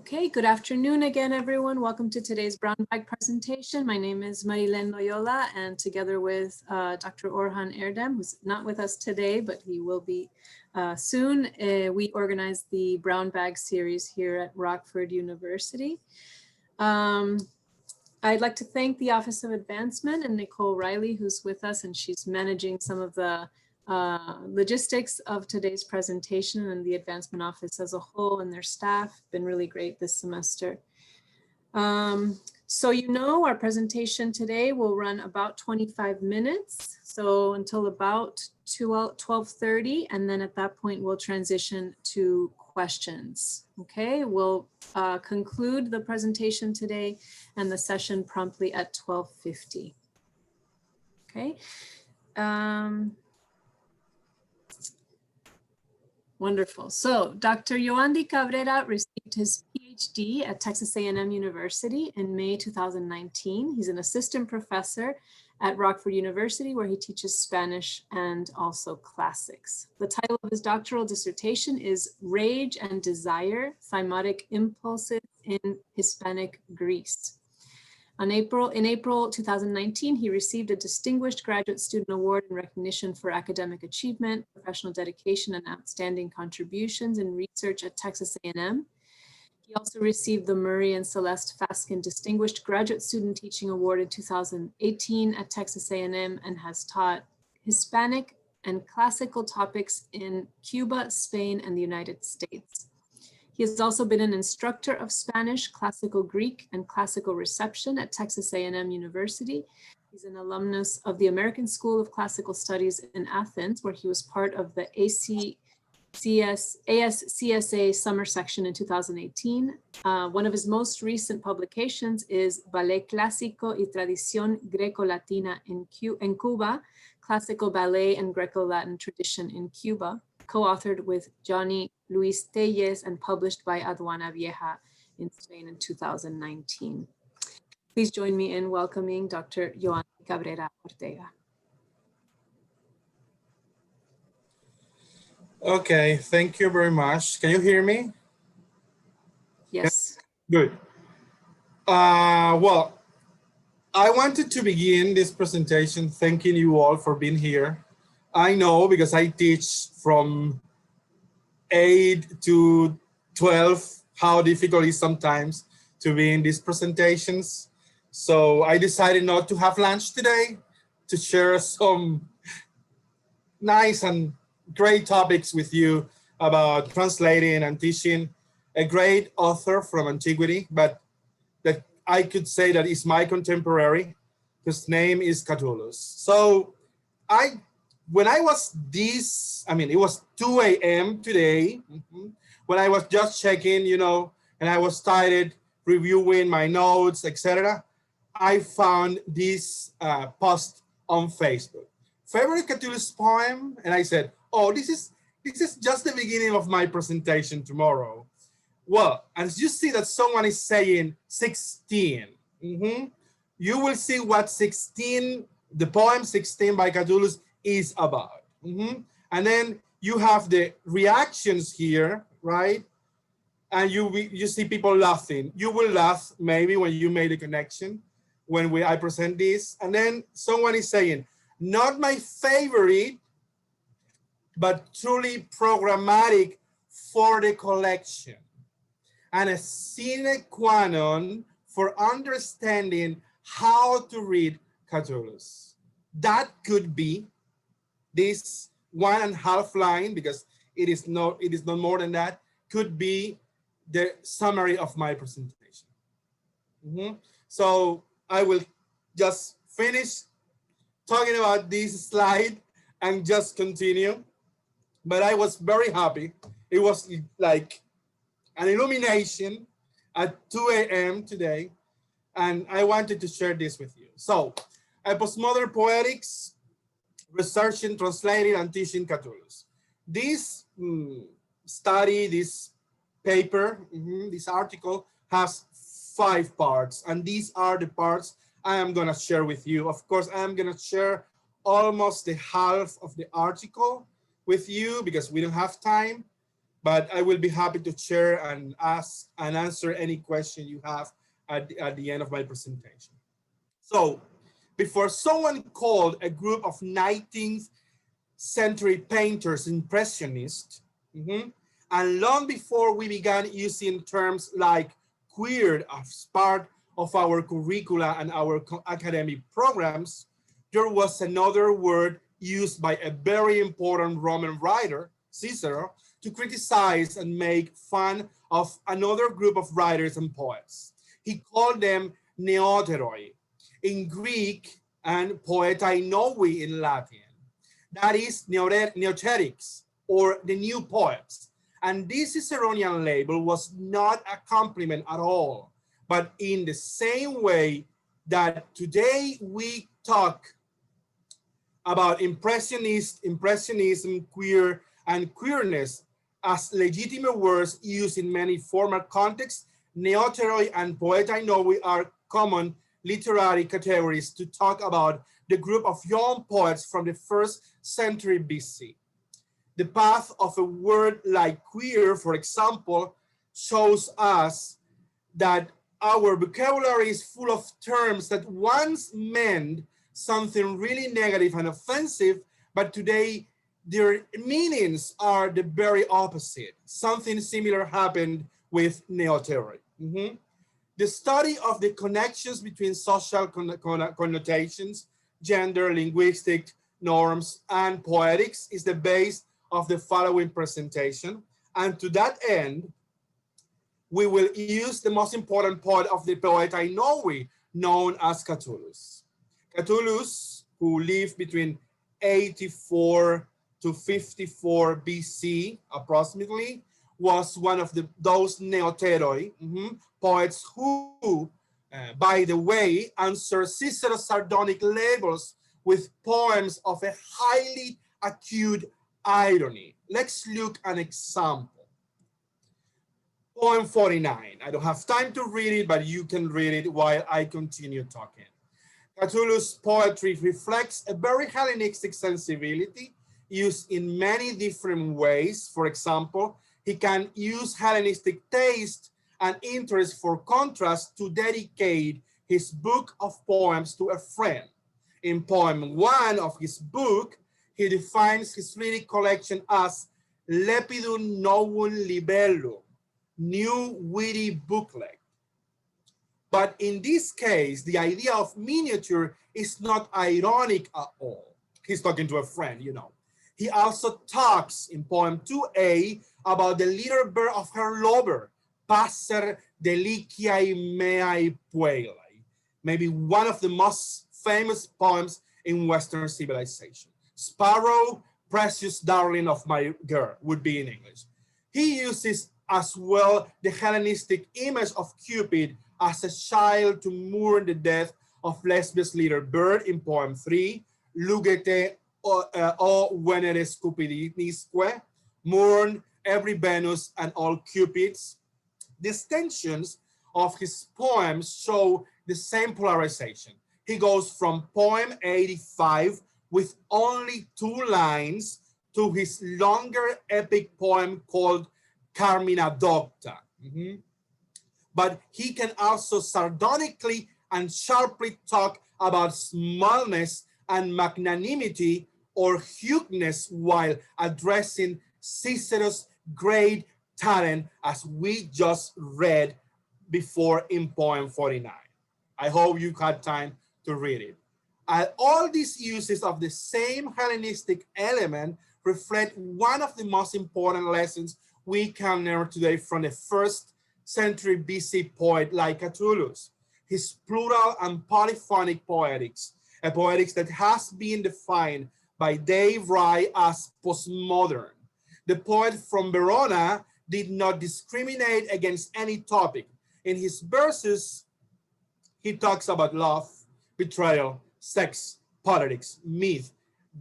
Okay, good afternoon again, everyone. Welcome to today's brown bag presentation. My name is Marilén Loyola, and together with Dr. Orhan Erdem, who's not with us today, but he will be soon, we organize the brown bag series here at Rockford University. I'd like to thank the Office of Advancement and Nicole Riley, who's with us, and she's managing some of the logistics of today's presentation, and the Advancement Office as a whole and their staff been really great this semester. So you know, our presentation today will run about 25 minutes, so until about 12:30, and then at that point we'll transition to questions. Okay, we'll conclude the presentation today and the session promptly at 12:50. Okay. Wonderful. So Dr. Yoandy Cabrera received his PhD at Texas A&M University in May 2019. He's an assistant professor at Rockford University, where he teaches Spanish and also classics. The title of his doctoral dissertation is Rage and Desire, Thymotic Impulses in Hispanic Greece. In April 2019, he received a Distinguished Graduate Student Award in recognition for academic achievement, professional dedication, and outstanding contributions in research at Texas A&M. He also received the Murray and Celeste Faskin Distinguished Graduate Student Teaching Award in 2018 at Texas A&M, and has taught Hispanic and classical topics in Cuba, Spain, and the United States. He has also been an instructor of Spanish, Classical Greek, and Classical Reception at Texas A&M University. He's an alumnus of the American School of Classical Studies in Athens, where he was part of the ASCSA summer section in 2018. One of his most recent publications is Ballet Clásico y Tradición Greco-Latina en Cuba, Classical Ballet and Greco-Latin Tradition in Cuba, co-authored with Johnny Luis Telles and published by Aduana Vieja in Spain in 2019. Please join me in welcoming Dr. Yoandy Cabrera Ortega. Okay, thank you very much. Can you hear me? Yes. Good. Well, I wanted to begin this presentation thanking you all for being here. I know, because I teach from 8 to 12, how difficult it is sometimes to be in these presentations. So I decided not to have lunch today, to share some nice and great topics with you about translating and teaching a great author from antiquity, but that I could say that is my contemporary, whose name is Catullus. So when I was it was 2 a.m. today, when I was just checking, and I was started reviewing my notes, etc., I found this post on Facebook. Favorite Catullus poem? And I said, oh, this is just the beginning of my presentation tomorrow. Well, as you see that someone is saying 16, you will see what 16, the poem 16 by Catullus is about. And then you have the reactions here, right? And you see people laughing. You will laugh maybe when you made a connection when I present this. And then someone is saying, not my favorite, but truly programmatic for the collection, and a sine qua non for understanding how to read Catullus. That could be this 1.5 line, because it is not more than that, could be the summary of my presentation. So I will just finish talking about this slide and just continue. But I was very happy. It was like an illumination at 2 a.m. today, and I wanted to share this with you. So, Postmodern Poetics, Researching, Translating, and Teaching Catullus. This study, this paper, this article has 5 parts, and these are the parts I am going to share with you. Of course, I am going to share almost the half of the article with you because we don't have time. but I will be happy to share and ask and answer any question you have at the end of my presentation. So, before someone called a group of 19th century painters impressionists, and long before we began using terms like queer as part of our curricula and our academic programs, there was another word used by a very important Roman writer, Cicero, to criticize and make fun of another group of writers and poets. He called them neoteroi in Greek and poetai novi in Latin. That is neoterics, or the new poets. And this Ciceronian label was not a compliment at all, but in the same way that today we talk about impressionism, queer, and queerness as legitimate words used in many formal contexts, neoteroi and poetai novi are common literary categories to talk about the group of young poets from the 1st century BC. The path of a word like queer, for example, shows us that our vocabulary is full of terms that once meant something really negative and offensive, but today their meanings are the very opposite. Something similar happened with neoteroi. The study of the connections between social connotations, gender, linguistic norms, and poetics is the base of the following presentation. And to that end, we will use the most important poet of the poetai novi, known as Catullus. Catullus, who lived between 84 to 54 BC, approximately, was one of those neoteroi poets who, by the way, answer Cicero's sardonic labels with poems of a highly acute irony. Let's look at an example. Poem 49. I don't have time to read it, but you can read it while I continue talking. Catullus' poetry reflects a very Hellenistic sensibility used in many different ways. For example, he can use Hellenistic taste and interest for contrast to dedicate his book of poems to a friend. In poem 1 of his book, he defines his lyric collection as lepidum novum libellum, new witty booklet. But in this case, the idea of miniature is not ironic at all. He's talking to a friend, you know. He also talks in poem 2a about the little bird of her lover, passer deliciae meae puellae, maybe one of the most famous poems in Western civilization. Sparrow, precious darling of my girl, would be in English. He uses as well the Hellenistic image of Cupid as a child to mourn the death of Lesbia's little bird in poem 3, Lugete o Veneres Cupidinisque, mourn every Venus and all Cupids. The extensions of his poems show the same polarization. He goes from poem 85 with only 2 lines to his longer epic poem called Carmina Docta. But he can also sardonically and sharply talk about smallness and magnanimity or hugeness while addressing Cicero's great talent, as we just read before in poem 49. I hope you had time to read it. All these uses of the same Hellenistic element reflect one of the most important lessons we can learn today from the 1st century BC poet like Catullus, his plural and polyphonic poetics, a poetics that has been defined by Dave Wright as postmodern. The poet from Verona did not discriminate against any topic. In his verses, he talks about love, betrayal, sex, politics, myth,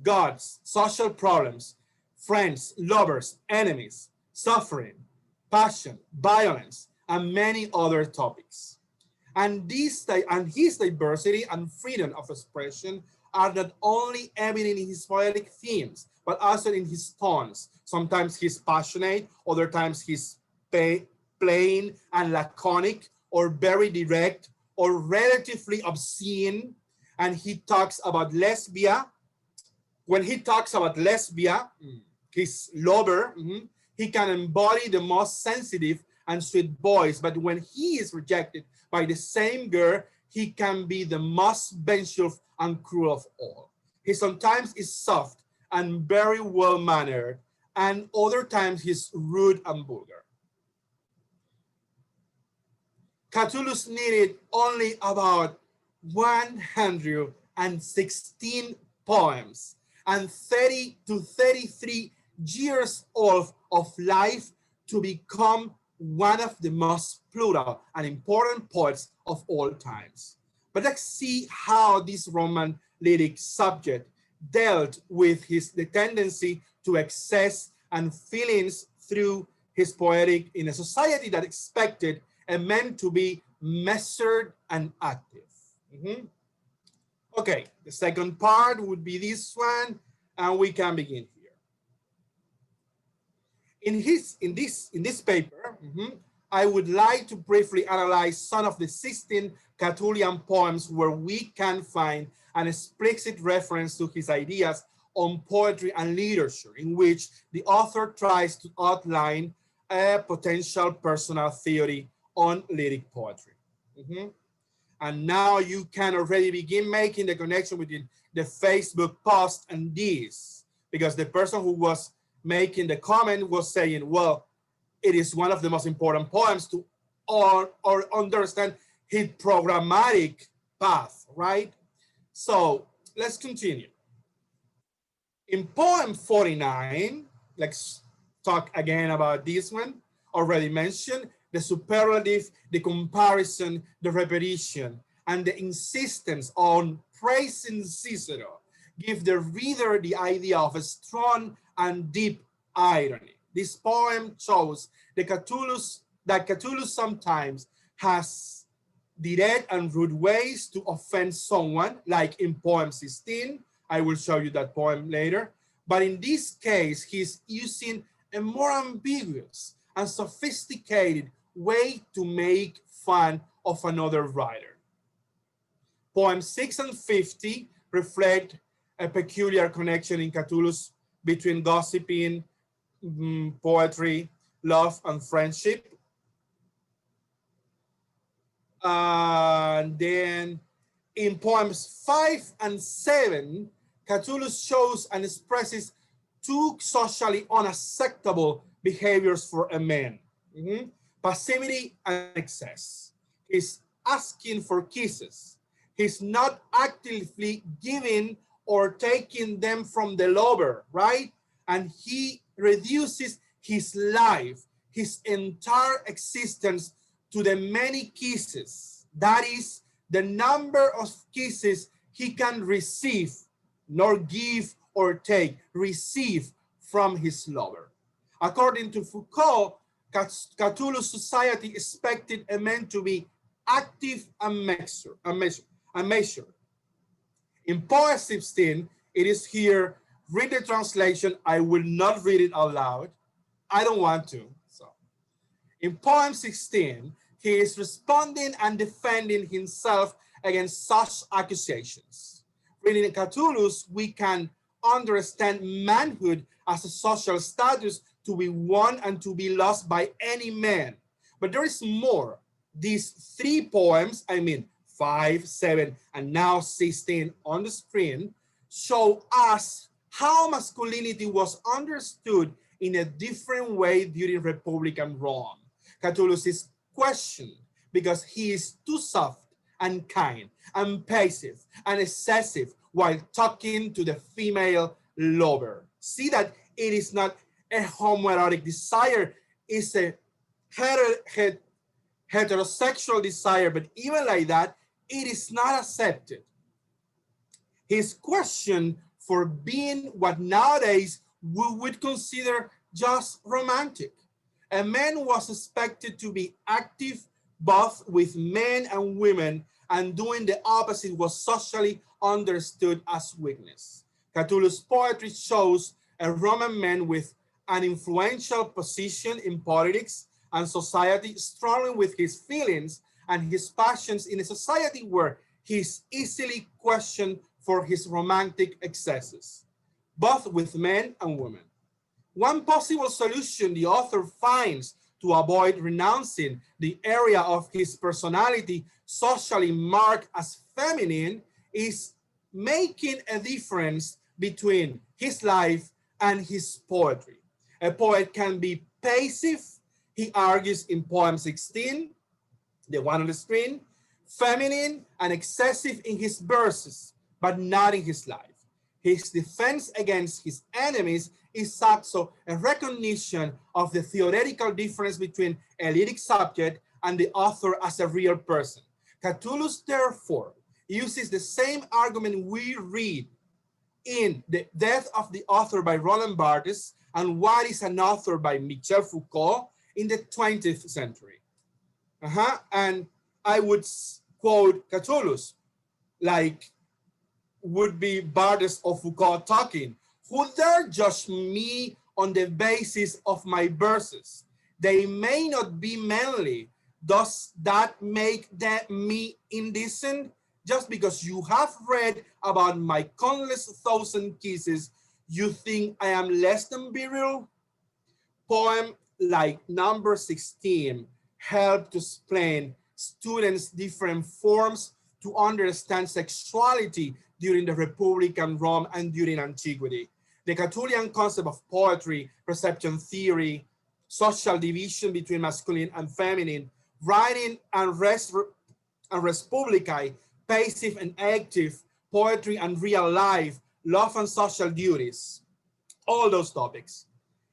gods, social problems, friends, lovers, enemies, suffering, passion, violence, and many other topics. And his diversity and freedom of expression are not only evident in his poetic themes, but also in his tones. Sometimes he's passionate, other times he's plain and laconic, or very direct, or relatively obscene. And he talks about lesbia. When he talks about lesbia, his lover, he can embody the most sensitive and sweet voice, but when he is rejected by the same girl, he can be the most vengeful and cruel of all. He sometimes is soft and very well-mannered, and other times he's rude and vulgar. Catullus needed only about 116 poems and 30 to 33 years old of life to become one of the most plural and important poets of all times. But let's see how this Roman lyric subject dealt with the tendency to excess and feelings through his poetic in a society that expected a man to be measured and active. Okay, the second part would be this one, and we can begin here. In this paper, I would like to briefly analyze some of the 16 Catullian poems where we can find an explicit reference to his ideas on poetry and literature, in which the author tries to outline a potential personal theory on lyric poetry. And now you can already begin making the connection between the Facebook post and this, because the person who was making the comment was saying, well, it is one of the most important poems to or understand his programmatic path, right? So let's continue. In poem 49, let's talk again about this one, already mentioned, the superlative, the comparison, the repetition, and the insistence on praising Cicero give the reader the idea of a strong and deep irony. This poem shows that Catullus sometimes has direct and rude ways to offend someone, like in poem 16. I will show you that poem later. But in this case, he's using a more ambiguous and sophisticated way to make fun of another writer. Poems 6 and 50 reflect a peculiar connection in Catullus between gossiping, poetry, love, and friendship. And then in poems 5 and 7, Catullus shows and expresses two socially unacceptable behaviors for a man. Passivity and excess. He's asking for kisses. He's not actively giving or taking them from the lover, right? And he reduces his life, his entire existence, to the many kisses. That is the number of kisses he can receive, nor give or take, receive from his lover. According to Foucault, Catullus society expected a man to be active and measured. In poem 16, it is here, read the translation. I will not read it out loud. I don't want to. So, in poem 16, he is responding and defending himself against such accusations. Reading Catullus, we can understand manhood as a social status to be won and to be lost by any man. But there is more. These three poems, 5, 7, and now 16 on the screen, show us how masculinity was understood in a different way during Republican Rome. Catullus is questioned because he is too soft and kind and passive and excessive while talking to the female lover. See that it is not a homoerotic desire, it's a heterosexual desire, but even like that, it is not accepted. His question for being what nowadays we would consider just romantic. A man was expected to be active both with men and women, and doing the opposite was socially understood as weakness. Catullus' poetry shows a Roman man with an influential position in politics and society, struggling with his feelings and his passions in a society where he is easily questioned for his romantic excesses, both with men and women. One possible solution the author finds to avoid renouncing the area of his personality socially marked as feminine is making a difference between his life and his poetry. A poet can be passive, he argues in poem 16, the one on the screen, feminine and excessive in his verses, but not in his life. His defense against his enemies is also a recognition of the theoretical difference between a lyric subject and the author as a real person. Catullus, therefore, uses the same argument we read in The Death of the Author by Roland Barthes and What is an Author by Michel Foucault in the 20th century. And I would quote Catullus, like would be Barthes or Foucault talking. Who dare judge me on the basis of my verses? They may not be manly. Does that make me indecent? Just because you have read about my countless thousand kisses, you think I am less than virile? Poem like number 16 help to explain students' different forms to understand sexuality during the Republican Rome and during antiquity. The Catullian concept of poetry, perception theory, social division between masculine and feminine, writing and res publicae, passive and active, poetry and real life, love and social duties, all those topics.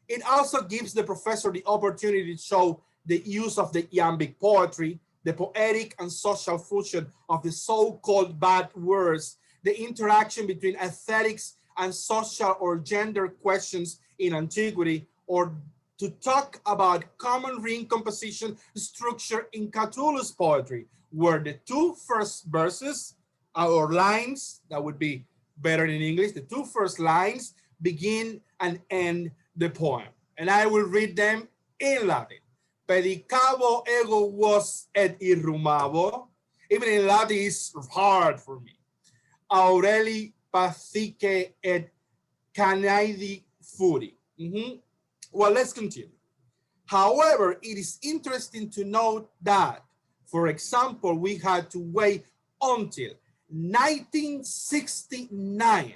It also gives the professor the opportunity to show the use of the iambic poetry, the poetic and social function of the so-called bad words, the interaction between aesthetics and social or gender questions in antiquity, or to talk about common ring composition structure in Catullus poetry, where the two first verses or lines, that would be better in English, the two first lines begin and end the poem. And I will read them in Latin. Pedicabo ego vos et irrumabo. Even in Latin is hard for me. Aureli pathice et canaidi furi. Well, let's continue. However, it is interesting to note that, for example, we had to wait until 1969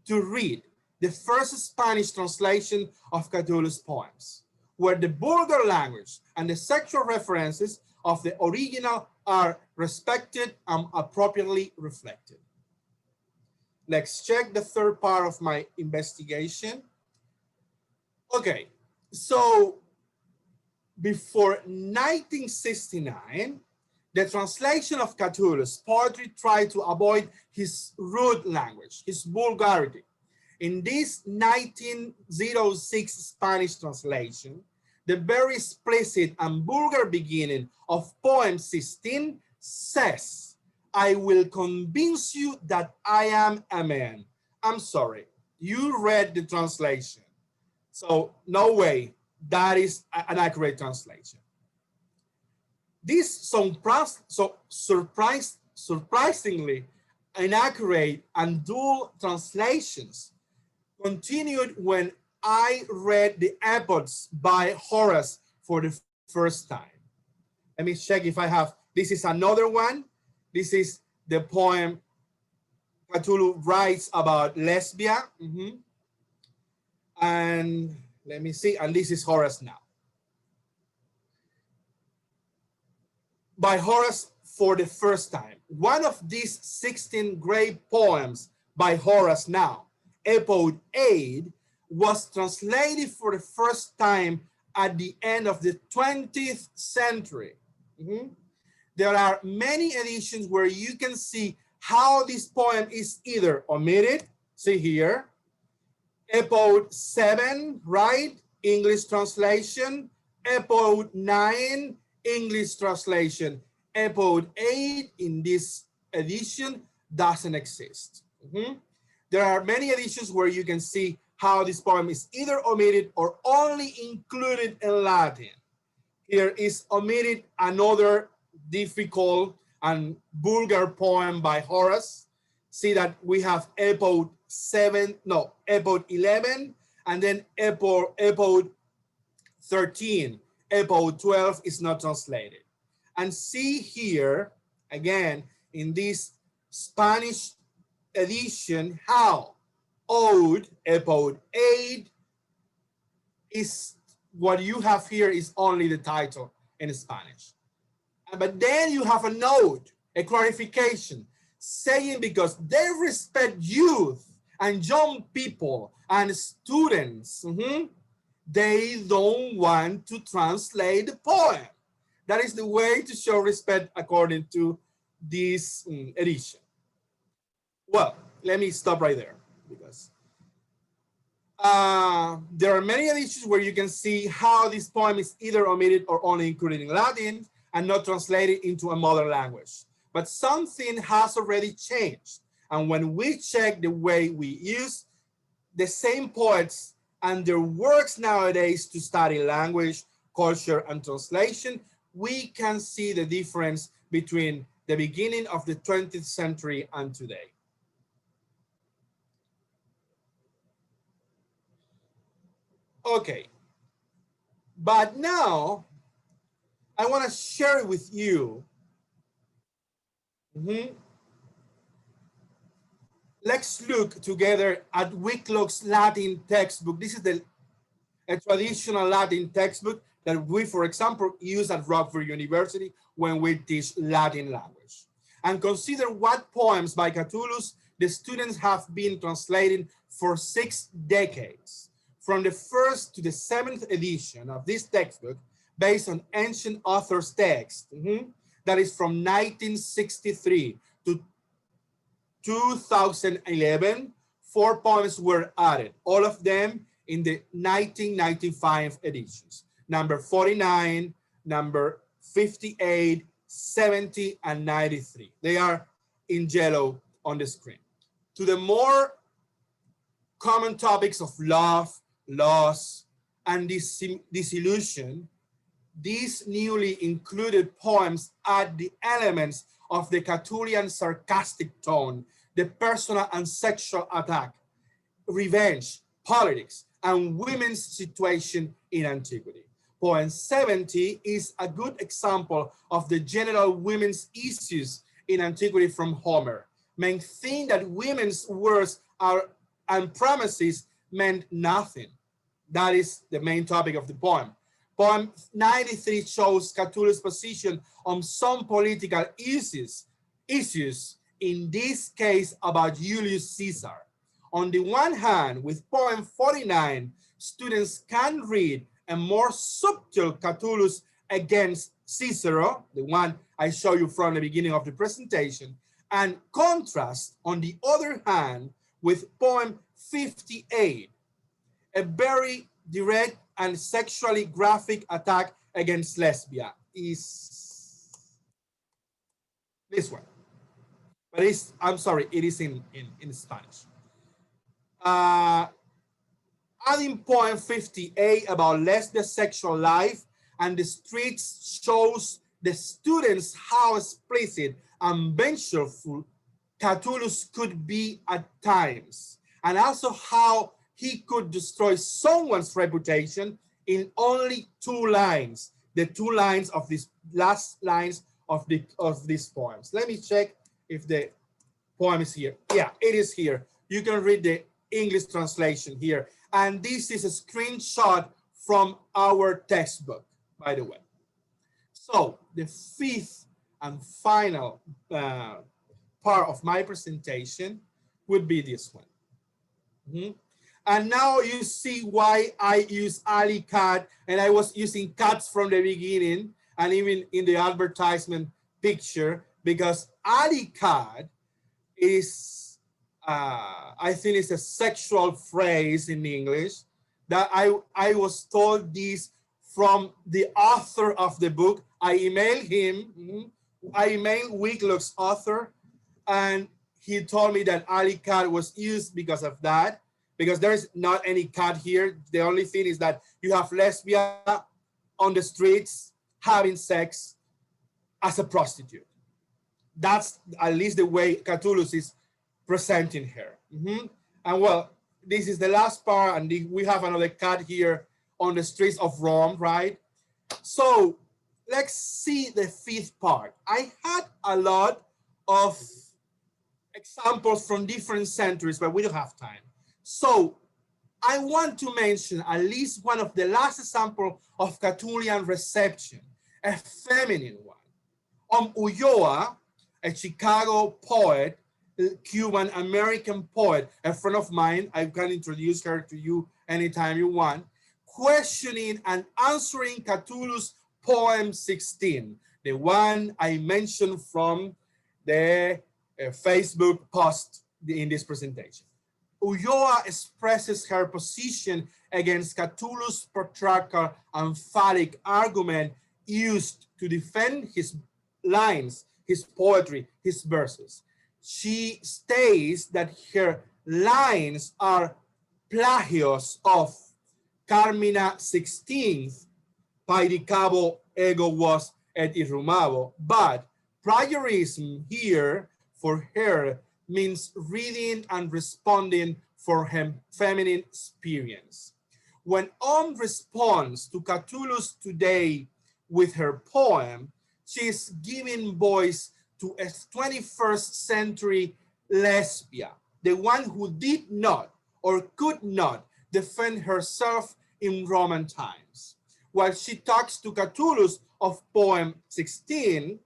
to read the first Spanish translation of Catullus' poems, where the vulgar language and the sexual references of the original are respected and appropriately reflected. Let's check the third part of my investigation. Okay, so before 1969, the translation of Catullus' poetry tried to avoid his rude language, his vulgarity. In this 1906 Spanish translation, the very explicit and vulgar beginning of poem 16 says, I will convince you that I am a man. I'm sorry, you read the translation. So no way that is an accurate translation. This surprisingly inaccurate and dull translations continued when I read the Epochs by Horace for the first time. Let me check if I have, this is another one. This is the poem Catullus writes about Lesbia. And let me see, and this is Horace now. By Horace for the first time. One of these 16 great poems by Horace now, Epode 8, was translated for the first time at the end of the 20th century. There are many editions where you can see how this poem is either omitted, see here, Epode 7, right? English translation, Epode 9, English translation, Epode 8 in this edition doesn't exist. There are many editions where you can see how this poem is either omitted or only included in Latin. Here is omitted another difficult and vulgar poem by Horace. See that we have epode 11, and then epode 13. Epode 12 is not translated. And see here, again, in this Spanish edition, how ode, epode 8, is what you have here is only the title in Spanish. But then you have a note, a clarification, saying because they respect youth and young people and students, they don't want to translate the poem. That is the way to show respect according to this edition. Well, let me stop right there because there are many editions where you can see how this poem is either omitted or only included in Latin and not translated into a modern language. But something has already changed. And when we check the way we use the same poets and their works nowadays to study language, culture, and translation, we can see the difference between the beginning of the 20th century and today. Okay, but now I want to share with you. Let's look together at Wicklock's Latin textbook. This is a traditional Latin textbook that we, for example, use at Rockford University when we teach Latin language. And consider what poems by Catullus the students have been translating for 6 decades, from the 1st to the 7th edition of this textbook, based on ancient authors' text. That is from 1963 to 2011, 4 poems were added, all of them in the 1995 editions. Number 49, number 58, 70, and 93. They are in yellow on the screen. To the more common topics of love, loss, and disillusion, these newly included poems add the elements of the Catullian sarcastic tone, the personal and sexual attack, revenge, politics, and women's situation in antiquity. Poem 70 is a good example of the general women's issues in antiquity from Homer. Men think that women's words and promises meant nothing. That is the main topic of the poem. Poem 93 shows Catullus' position on some political issues, in this case about Julius Caesar. On the one hand, with poem 49, students can read a more subtle Catullus against Cicero, the one I show you from the beginning of the presentation, and contrast, on the other hand, with poem 58, a very direct and sexually graphic attack against lesbian is this one. But I'm sorry, it is in Spanish. Adding poem 58 about lesbian sexual life and the streets shows the students how explicit and vengeful Catullus could be at times, and also how he could destroy someone's reputation in only 2 lines, the 2 lines of these last lines of these poems. Let me check if the poem is here. Yeah, it is here. You can read the English translation here. And this is a screenshot from our textbook, by the way. So the 5th and final part of my presentation would be this one. And now you see why I use alley cat, and I was using cats from the beginning and even in the advertisement picture, because alley cat is, I think it's a sexual phrase in English that I was told this from the author of the book. I emailed him, I emailed Wicklock's author, and he told me that alley cat was used because of that. because there is not any cat here. The only thing is that you have lesbian on the streets having sex as a prostitute. That's at least the way Catullus is presenting her. And well, this is the last part, and we have another cat here on the streets of Rome, right? So let's see the fifth part. I had a lot of examples from different centuries, but we don't have time. So I want to mention at least one of the last examples of Catullian reception, a feminine one. Ulloa, a Chicago poet, Cuban-American poet, a friend of mine, I can introduce her to you anytime you want, questioning and answering Catullus' poem 16, the one I mentioned from the Facebook post in this presentation. Ulloa expresses her position against Catullus' patriarchal and phallic argument used to defend his lines, his poetry, his verses. She states that her lines are plagios of Carmina 16th, Paedicabo ego was et irrumabo, but plagiarism here for her means reading and responding for her feminine experience. When responds to Catullus today with her poem, she is giving voice to a 21st century lesbian, the one who did not or could not defend herself in Roman times. While she talks to Catullus of poem 16,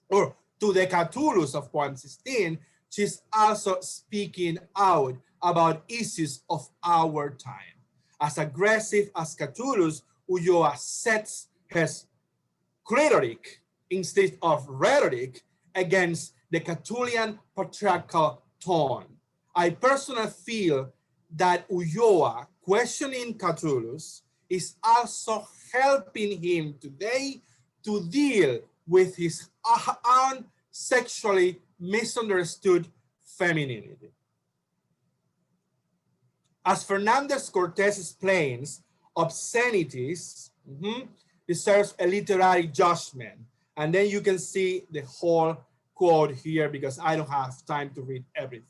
or to the Catullus of poem 16, she's also speaking out about issues of our time. As aggressive as Catullus, Ulloa sets his rhetoric instead of rhetoric against the Catullian patriarchal tone. I personally feel that Ulloa questioning Catullus is also helping him today to deal with his own sexually misunderstood femininity. As Fernandez Cortez explains, obscenities deserves a literary judgment. And then you can see the whole quote here because I don't have time to read everything.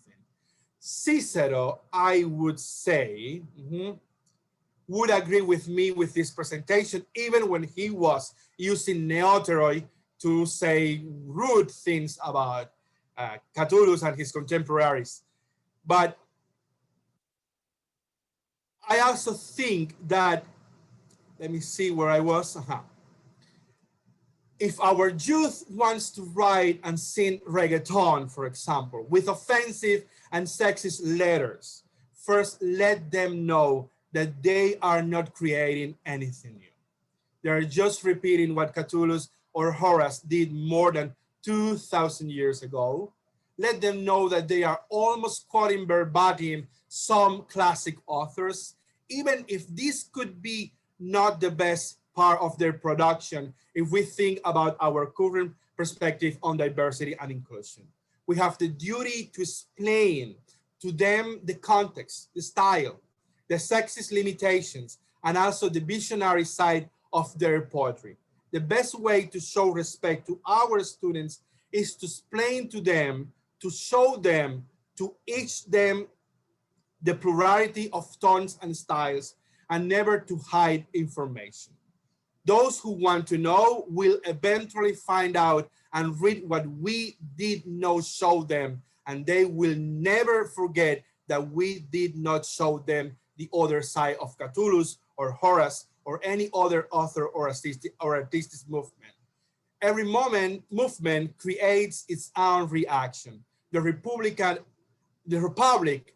Cicero, I would say, would agree with me with this presentation, even when he was using neoteroi to say rude things about Catullus and his contemporaries. But I also think that, let me see where I was. If our youth wants to write and sing reggaeton, for example, with offensive and sexist letters, first let them know that they are not creating anything new. They are just repeating what Catullus or Horace did more than 2,000 years ago. Let them know that they are almost quoting verbatim some classic authors, even if this could be not the best part of their production if we think about our current perspective on diversity and inclusion. We have the duty to explain to them the context, the style, the sexist limitations, and also the visionary side of their poetry. The best way to show respect to our students is to explain to them, to show them, to teach them the plurality of tones and styles, and never to hide information. Those who want to know will eventually find out and read what we did not show them, and they will never forget that we did not show them the other side of Catullus or Horace or any other author or artistic movement. Every movement creates its own reaction. The Republic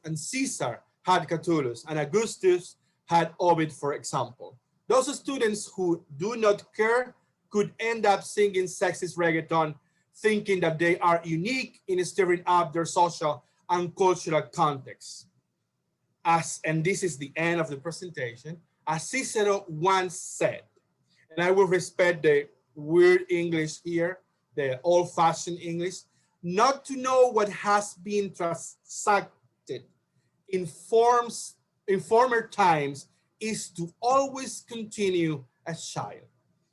and Caesar had Catullus, and Augustus had Ovid, for example. Those students who do not care could end up singing sexist reggaeton, thinking that they are unique in stirring up their social and cultural context. And this is the end of the presentation, as Cicero once said, and I will respect the weird English here, the old-fashioned English, not to know what has been transacted informs in former times is to always continue as child.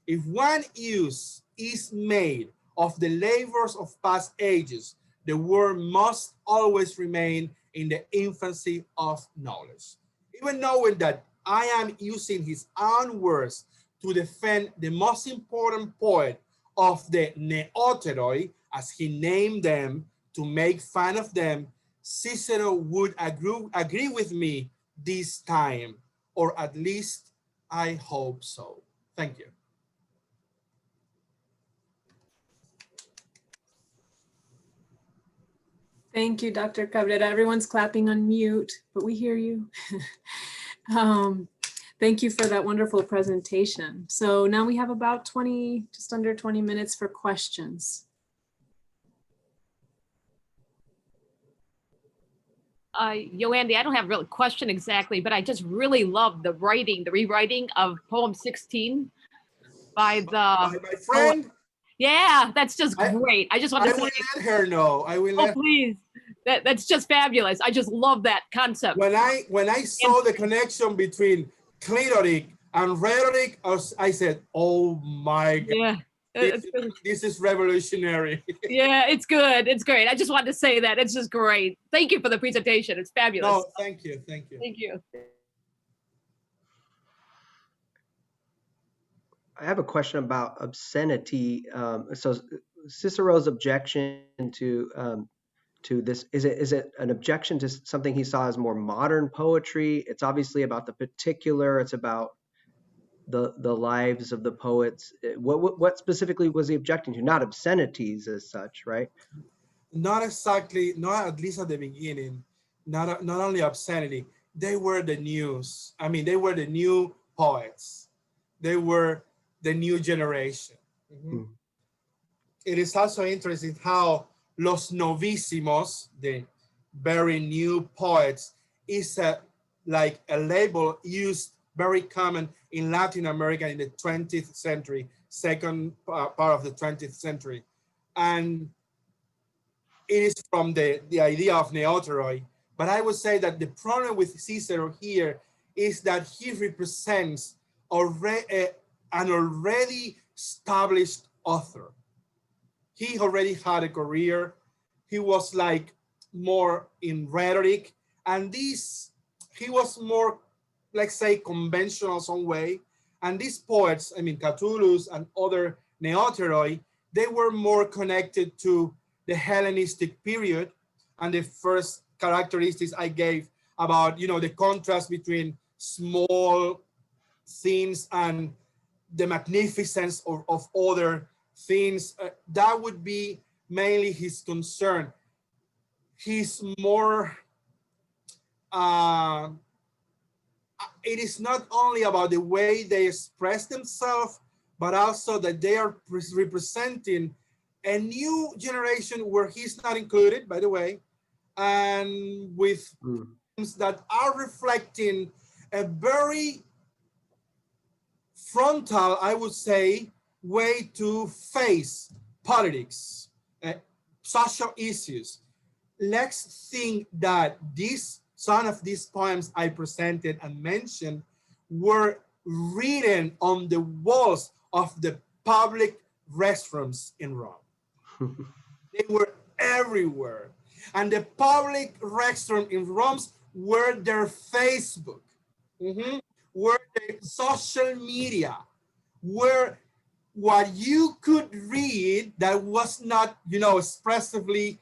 If one use is made of the labors of past ages, the world must always remain in the infancy of knowledge. Even knowing that I am using his own words to defend the most important poet of the Neoteroi, as he named them, to make fun of them, Cicero would agree with me this time, or at least I hope so. Thank you. Thank you, Dr. Cabrera. Everyone's clapping on mute, but we hear you. Thank you for that wonderful presentation. So now we have about 20, just under 20 minutes for questions. Yoandy, I don't have a real question exactly, but I just really love the writing, the rewriting of poem 16 by my friend. Yeah, that's just great. I just want to say. I will let her know. I will. Oh, please. That's just fabulous. I just love that concept. When I saw the connection between clitoric and rhetoric, I said, "Oh my God, yeah, this is revolutionary." Yeah, it's good. It's great. I just wanted to say that. It's just great. Thank you for the presentation. It's fabulous. No, thank you. Thank you. Thank you. I have a question about obscenity. So Cicero's objection to this, is it an objection to something he saw as more modern poetry? It's obviously about the particular. It's about the lives of the poets. What specifically was he objecting to? Not obscenities as such, right? Not exactly. Not at least at the beginning. Not only obscenity. They were the news. I mean, they were the new poets. They were the new generation. Mm-hmm. It is also interesting how Los Novísimos, the very new poets, is like a label used very common in Latin America in the 20th century, second part of the 20th century. And it is from the idea of Neoteroi. But I would say that the problem with Cicero here is that he represents an already established author. He already had a career. He was like more in rhetoric, and he was more, let's say, conventional some way. And these poets, I mean, Catullus and other Neoteroi, they were more connected to the Hellenistic period. And the first characteristics I gave about, the contrast between small things and the magnificence of other things, that would be mainly his concern. He's more, it is not only about the way they express themselves, but also that they are representing a new generation where he's not included, by the way, and with things that are reflecting a very frontal, I would say, way to face politics, social issues. Let's think that some of these poems I presented and mentioned were written on the walls of the public restrooms in Rome. They were everywhere. And the public restroom in Rome were their Facebook, were the social media, were what you could read that was not, expressively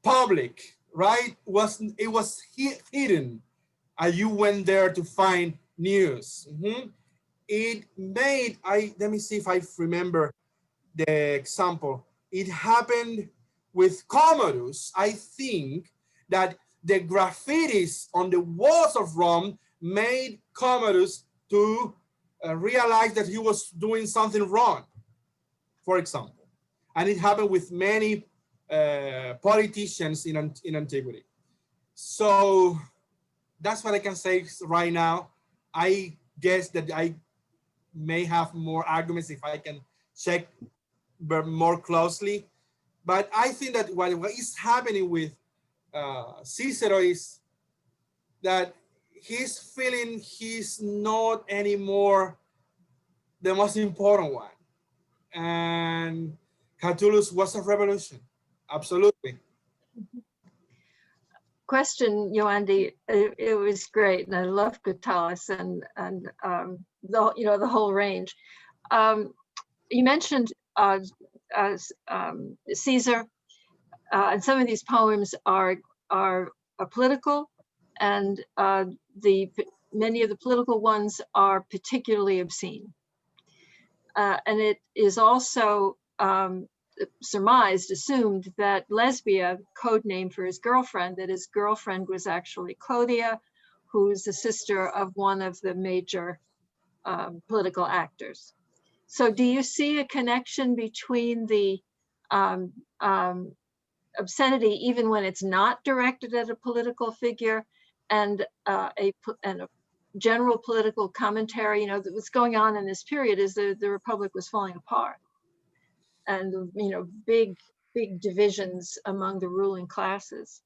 public, right? It was hidden, and you went there to find news. It made, let me see if I remember the example. It happened with Commodus. I think that the graffitis on the walls of Rome made Commodus to realize that he was doing something wrong, for example. And it happened with many politicians in antiquity. So that's what I can say right now. I guess that I may have more arguments if I can check more closely. But I think that what is happening with Cicero is that he's feeling he's not anymore the most important one. And Catullus was a revolution, absolutely. Question, Yoandy. It was great, and I love Catullus and the whole range. You mentioned Caesar, and some of these poems are political, and many of the political ones are particularly obscene. And it is also assumed that Lesbia, code name for his girlfriend, that his girlfriend was actually Clodia, who's the sister of one of the major political actors. So do you see a connection between the obscenity, even when it's not directed at a political figure, and a general political commentary? What's going on in this period is the Republic was falling apart, and big divisions among the ruling classes.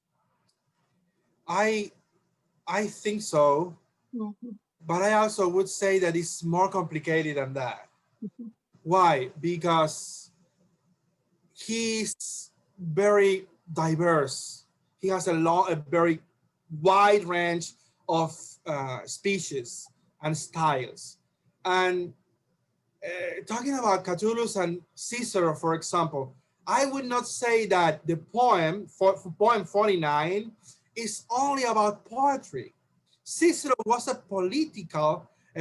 I think so, but I also would say that it's more complicated than that. Why? Because he's very diverse. He has a very wide range of species and styles. And talking about Catullus and Cicero, for example, I would not say that the poem 49 is only about poetry. Cicero was a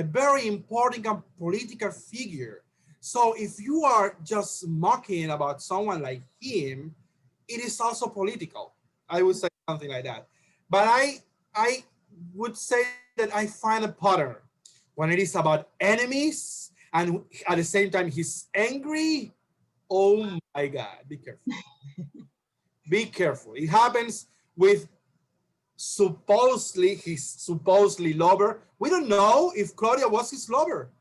very important political figure. So if you are just mocking about someone like him, it is also political. I would say something like that. But I would say that I find a pattern when it is about enemies, and at the same time he's angry. Oh my God, be careful. Be careful. It happens with his supposedly lover. We don't know if Claudia was his lover.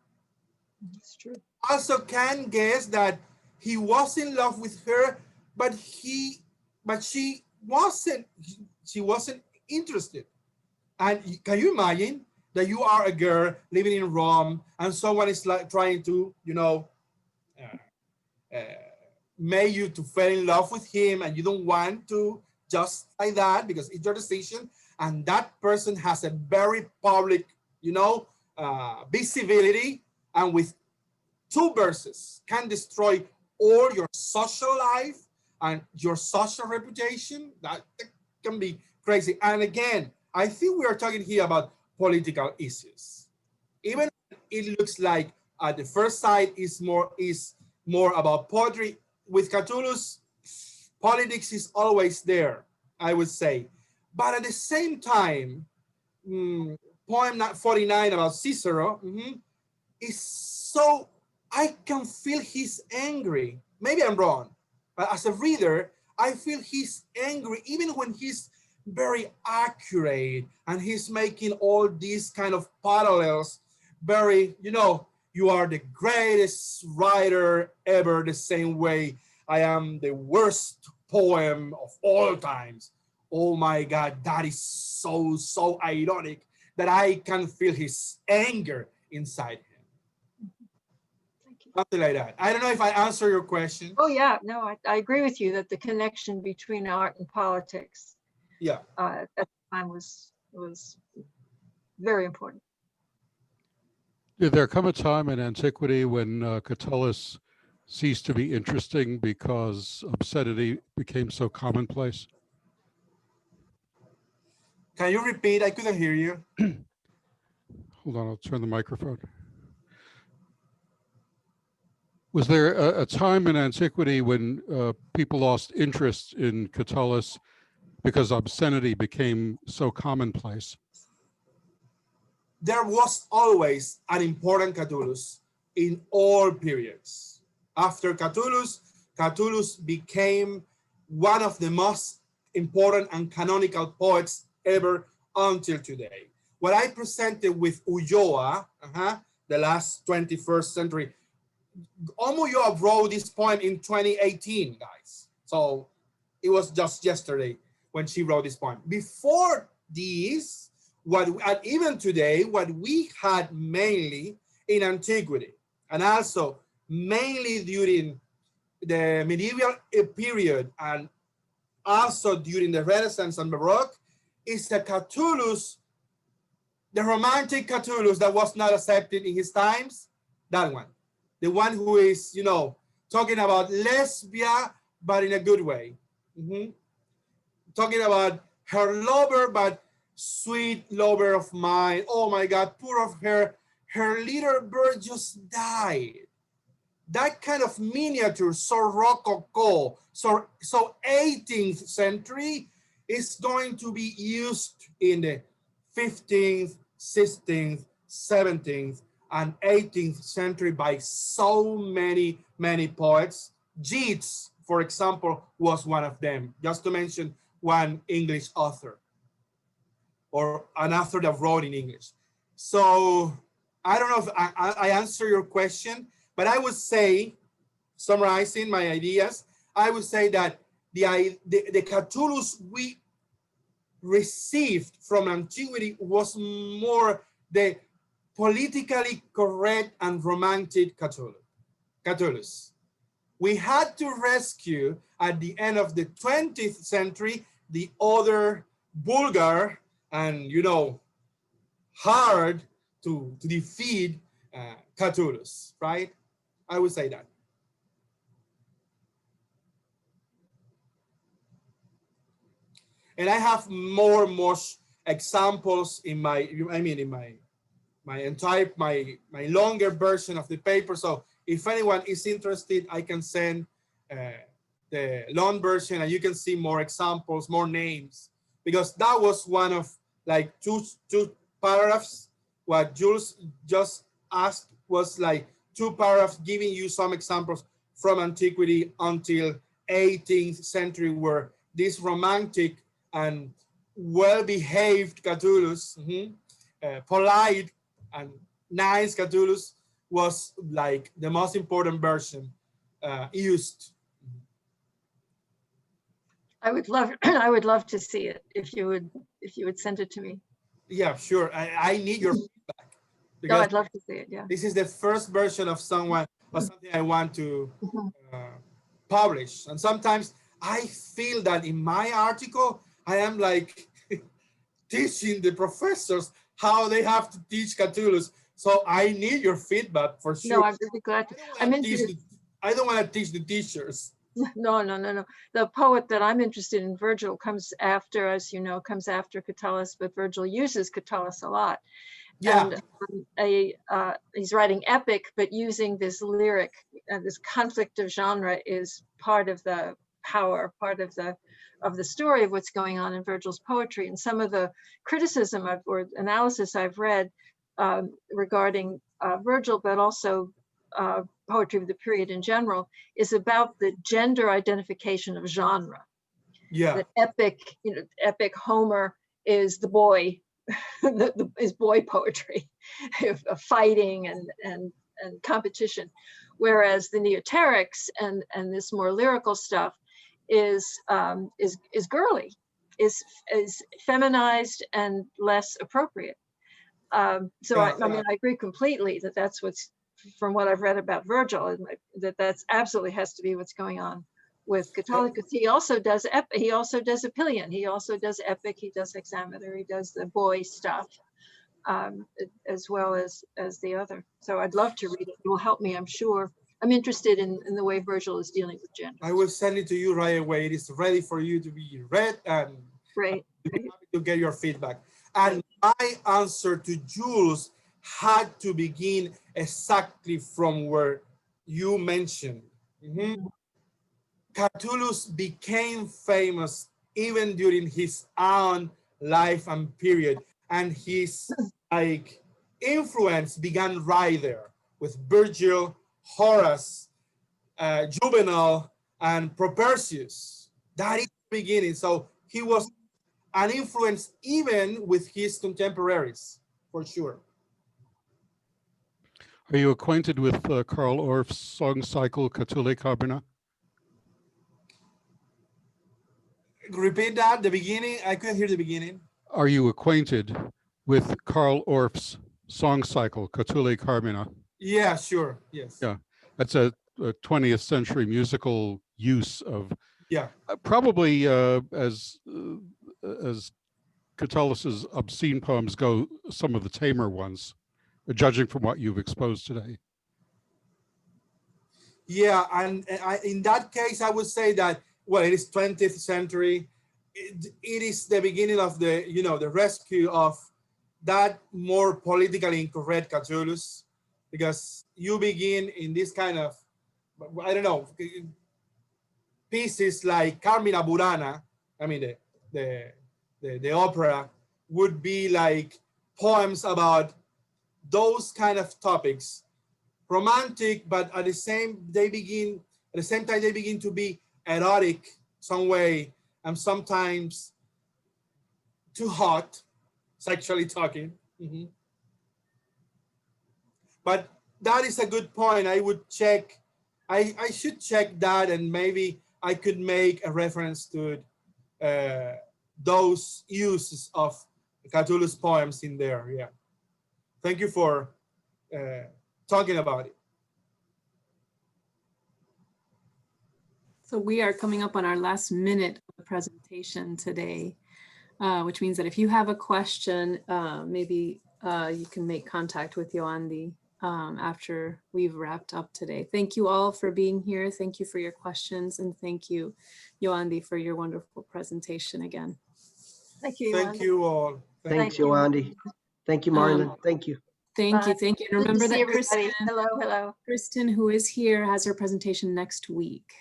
That's true. Also can guess that he was in love with her, but she wasn't interested. And can you imagine that you are a girl living in Rome and someone is like trying to, make you to fall in love with him, and you don't want to just like that because it's your decision, and that person has a very public, visibility, and with 2 verses can destroy all your social life and your social reputation. That can be crazy. And again, I think we are talking here about political issues. Even it looks like at the first sight is more about poetry. With Catullus, politics is always there, I would say. But at the same time, poem 49 about Cicero is so, I can feel he's angry. Maybe I'm wrong, but as a reader, I feel he's angry even when he's very accurate and he's making all these kind of parallels. Very, you are the greatest writer ever, the same way I am the worst poem of all times. Oh my God, that is so ironic that I can feel his anger inside him. Something like that. I don't know if I answer your question. Oh yeah, no, I agree with you that the connection between art and politics, at the time was very important. Did there come a time in antiquity when Catullus ceased to be interesting because obscenity became so commonplace? Can you repeat? I couldn't hear you. Hold on, I'll turn the microphone. Was there a time in antiquity when people lost interest in Catullus because obscenity became so commonplace? There was always an important Catullus in all periods. After Catullus, Catullus became one of the most important and canonical poets ever until today. What I presented with Ulloa, the last 21st century, Ulloa wrote this poem in 2018, guys. So it was just yesterday when she wrote this poem. Before this, and even today, what we had mainly in antiquity, and also mainly during the medieval period, and also during the Renaissance and Baroque, is the Catullus, the romantic Catullus that was not accepted in his times. That one, the one who is, you know, talking about lesbia, but in a good way. Talking about her lover, but sweet lover of mine. Oh my God, poor of her. Her little bird just died. That kind of miniature, so rococo, so 18th century, is going to be used in the 15th, 16th, 17th, and 18th century by so many poets. Yeats, for example, was one of them, just to mention one English author, or an author that wrote in English. So I don't know if I answer your question, but I would say, summarizing my ideas, I would say that the Catullus we received from antiquity was more the politically correct and romantic Catullus. We had to rescue at the end of the 20th century the other vulgar and, you know, hard to defeat Catullus, right? I would say that. And I have more examples in my, my longer version of the paper. So if anyone is interested, I can send the long version and you can see more examples, more names, because that was one of like two paragraphs. What Jules just asked was like 2 paragraphs giving you some examples from antiquity until 18th century, where this romantic and well-behaved Catullus, polite and nice Catullus, was like the most important version used. I would love to see it if you would send it to me. Yeah, sure. I need your feedback. No, I'd love to see it. Yeah. This is the first version of something I want to publish. And sometimes I feel that in my article, I am like teaching the professors how they have to teach Catullus. So I need your feedback for sure. No, I'm really glad to. I don't want to teach the teachers. No. The poet that I'm interested in, Virgil, comes after, as you know, comes after Catullus, but Virgil uses Catullus a lot. Yeah. And he's writing epic, but using this lyric, this conflict of genre is part of the power, part of the story of what's going on in Virgil's poetry. And some of the criticism or analysis I've read regarding Virgil, but also poetry of the period in general, is about the gender identification of genre. Yeah. That epic Homer is the boy, is boy poetry, of fighting and competition, whereas the Neoterics and this more lyrical stuff is girly, is feminized and less appropriate. So I mean, I agree completely that that's what's, from what I've read about Virgil, that's absolutely has to be what's going on with Catullus. He also does Appian, he also does epic, he does hexameter, he does the boy stuff, as well as the other. So I'd love to read it. It will help me, I'm sure. I'm interested in the way Virgil is dealing with gender. I will send it to you right away. It is ready for you to be read, and Great. to get your feedback. And my answer to Jules had to begin exactly from where you mentioned. Catullus became famous even during his own life and period, and his influence began right there with Virgil, Horace, Juvenal, and Propertius. That is the beginning. So he was an influence even with his contemporaries, for sure. Are you acquainted with Karl Orff's song cycle, Catulle Cabrera? Repeat that, the beginning. I couldn't hear the beginning. Are you acquainted with Karl Orff's song cycle, Catullus Carmina. Yeah, sure. Yes. Yeah. That's a 20th century musical use of Yeah. probably as Catullus's obscene poems go, some of the tamer ones, judging from what you've exposed today. Yeah, and in that case, I would say that, well, it is 20th century. It is the beginning of the, the rescue of that more politically incorrect Catullus, because you begin in this kind of, I don't know, pieces like Carmina Burana. I mean, the opera would be like poems about those kind of topics, romantic, but at the same time they begin to be erotic some way, and sometimes too hot, sexually talking. But that is a good point. I would check. I should check that, and maybe I could make a reference to those uses of Catullus poems in there. Yeah. Thank you for talking about it. So we are coming up on our last minute of the presentation today, which means that if you have a question, maybe you can make contact with Yoandy after we've wrapped up today. Thank you all for being here. Thank you for your questions, and thank you, Yoandy, for your wonderful presentation again. Thank you. Thank you all. Thanks, you. Yoandy. Thank you, Marilyn. Thank you. Thank you, Bye. thank you. And Good to remember see that everybody. Hello. Kristen, who is here, has her presentation next week.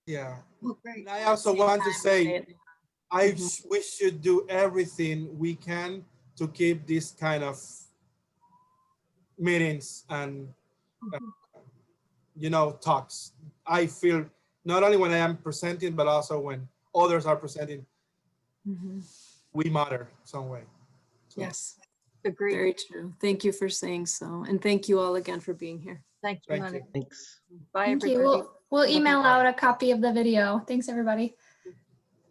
Yeah. Oh, great. And I also Same want to time, say, right? we should do everything we can to keep this kind of meetings and talks. I feel not only when I am presenting, but also when others are presenting, we matter some way. So, Yes, Agreed. very true. Thank you for saying so. And thank you all again for being here. Thank you, thank honey. you. Thanks. Bye, Thank you. everybody. We'll email out a copy of the video. Thanks, everybody.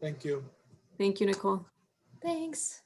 Thank you. Thank you, Nicole. Thanks.